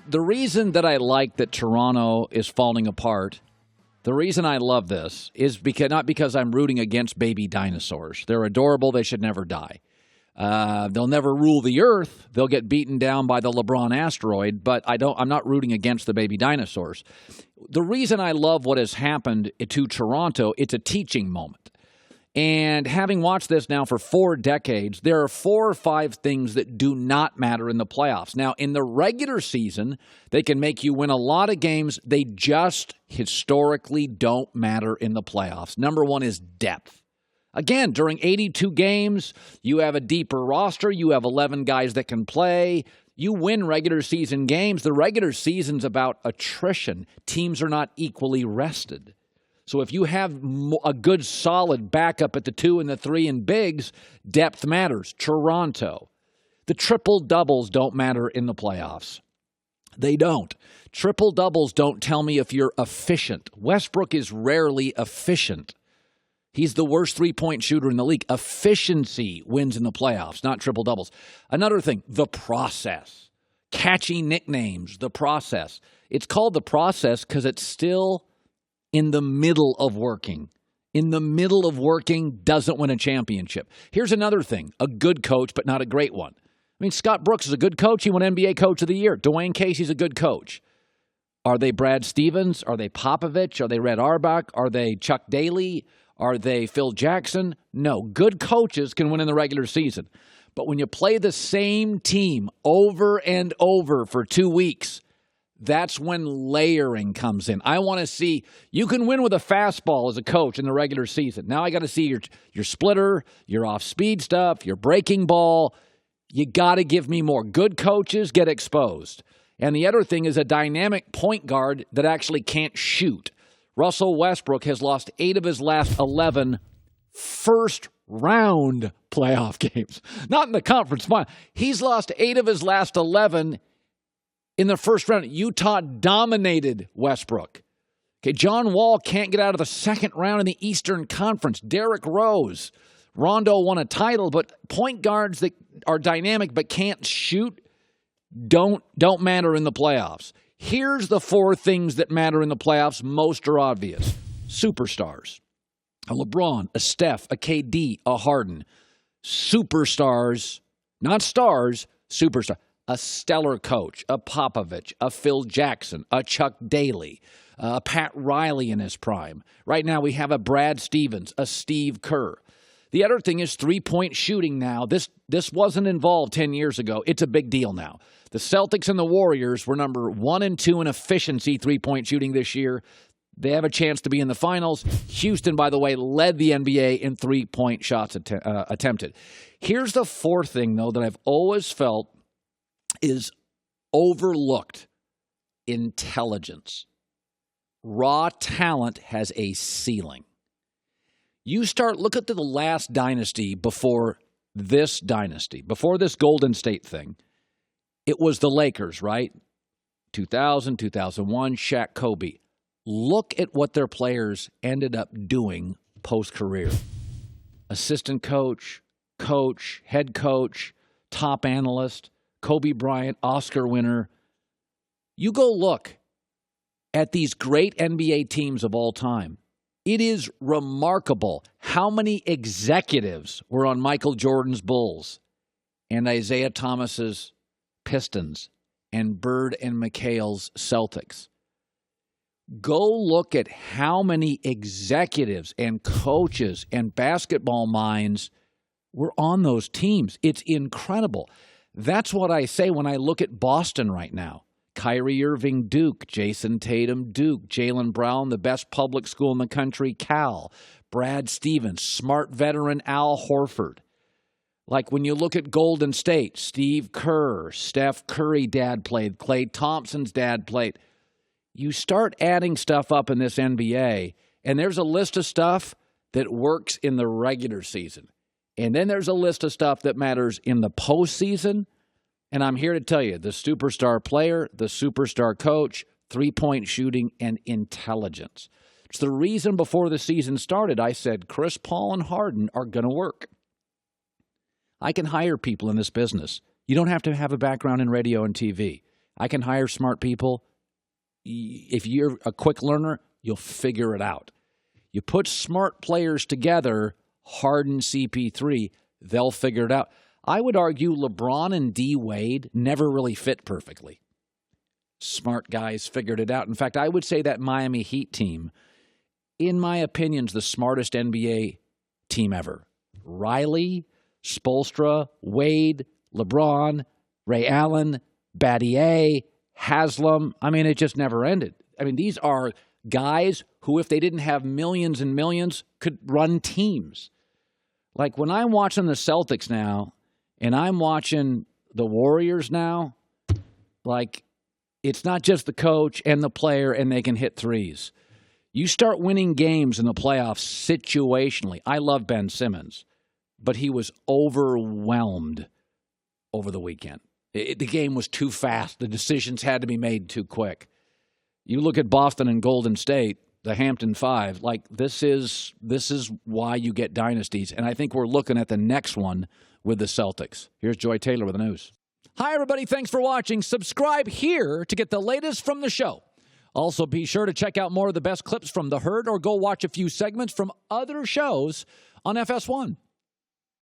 The reason that I like that Toronto is falling apart, the reason I love this is not because I'm rooting against baby dinosaurs. They're adorable. They should never die. They'll never rule the earth. They'll get beaten down by the LeBron asteroid, but I'm not rooting against the baby dinosaurs. The reason I love what has happened to Toronto, it's a teaching moment. And having watched this now for 4 decades, there are 4 or 5 things that do not matter in the playoffs. Now, in the regular season, they can make you win a lot of games. They just historically don't matter in the playoffs. Number 1 is depth. Again, during 82 games, you have a deeper roster. You have 11 guys that can play. You win regular season games. The regular season's about attrition. Teams are not equally rested. So if you have a good, solid backup at the 2 and the 3 and bigs, depth matters. Toronto. The triple-doubles don't matter in the playoffs. They don't. Triple-doubles don't tell me if you're efficient. Westbrook is rarely efficient. He's the worst three-point shooter in the league. Efficiency wins in the playoffs, not triple-doubles. Another thing, the process. Catchy nicknames, the process. It's called the process because it's still in the middle of working. In the middle of working doesn't win a championship. Here's another thing, a good coach, but not a great one. I mean, Scott Brooks is a good coach. He won NBA Coach of the Year. Dwayne Casey's a good coach. Are they Brad Stevens? Are they Popovich? Are they Red Auerbach? Are they Chuck Daly? Are they Phil Jackson? No. Good coaches can win in the regular season. But when you play the same team over and over for 2 weeks, that's when layering comes in. I want to see, you can win with a fastball as a coach in the regular season. Now I got to see your splitter, your off-speed stuff, your breaking ball. You got to give me more. Good coaches get exposed. And the other thing is a dynamic point guard that actually can't shoot. Russell Westbrook has lost 8 of his last 11 first-round playoff games. Not in the conference final. He's lost 8 of his last 11 in the first round. Utah dominated Westbrook. Okay, John Wall can't get out of the second round in the Eastern Conference. Derrick Rose. Rondo won a title, but point guards that are dynamic but can't shoot don't matter in the playoffs. Here's the 4 things that matter in the playoffs. Most are obvious. Superstars. A LeBron, a Steph, a KD, a Harden. Superstars, not stars, superstars. A stellar coach, a Popovich, a Phil Jackson, a Chuck Daly, a Pat Riley in his prime. Right now we have a Brad Stevens, a Steve Kerr. The other thing is three-point shooting now. This wasn't involved 10 years ago. It's a big deal now. The Celtics and the Warriors were number 1 and 2 in efficiency three-point shooting this year. They have a chance to be in the finals. Houston, by the way, led the NBA in three-point shots attempted. Here's the 4th thing, though, that I've always felt is overlooked: intelligence. Raw talent has a ceiling. You look at the last dynasty before this dynasty, before this Golden State thing. It was the Lakers, right? 2000, 2001, Shaq, Kobe. Look at what their players ended up doing post-career. Assistant coach, head coach, top analyst, Kobe Bryant, Oscar winner. You go look at these great NBA teams of all time. It is remarkable how many executives were on Michael Jordan's Bulls and Isaiah Thomas's Pistons and Bird and McHale's Celtics. Go look at how many executives and coaches and basketball minds were on those teams. It's incredible. That's what I say when I look at Boston right now. Kyrie Irving, Duke. Jason Tatum, Duke. Jaylen Brown, the best public school in the country, Cal. Brad Stevens, smart veteran Al Horford. Like when you look at Golden State, Steve Kerr, Steph Curry dad played, Klay Thompson's dad played. You start adding stuff up in this NBA, and there's a list of stuff that works in the regular season. And then there's a list of stuff that matters in the postseason. And I'm here to tell you, the superstar player, the superstar coach, three-point shooting, and intelligence. It's the reason before the season started, I said Chris Paul and Harden are going to work. I can hire people in this business. You don't have to have a background in radio and TV. I can hire smart people. If you're a quick learner, you'll figure it out. You put smart players together, Harden, CP3, they'll figure it out. I would argue LeBron and D. Wade never really fit perfectly. Smart guys figured it out. In fact, I would say that Miami Heat team, in my opinion, is the smartest NBA team ever. Riley, Spoelstra, Wade, LeBron, Ray Allen, Battier, Haslam. I mean, it just never ended. I mean, these are guys who, if they didn't have millions and millions, could run teams. Like when I'm watching the Celtics now and I'm watching the Warriors now, like it's not just the coach and the player and they can hit threes. You start winning games in the playoffs situationally. I love Ben Simmons, but he was overwhelmed over the weekend. The game was too fast. The decisions had to be made too quick. You look at Boston and Golden State, the Hampton Five, like this is why you get dynasties. And I think we're looking at the next one with the Celtics. Here's Joy Taylor with the news. Hi, everybody. Thanks for watching. Subscribe here to get the latest from the show. Also, be sure to check out more of the best clips from The Herd or go watch a few segments from other shows on FS1.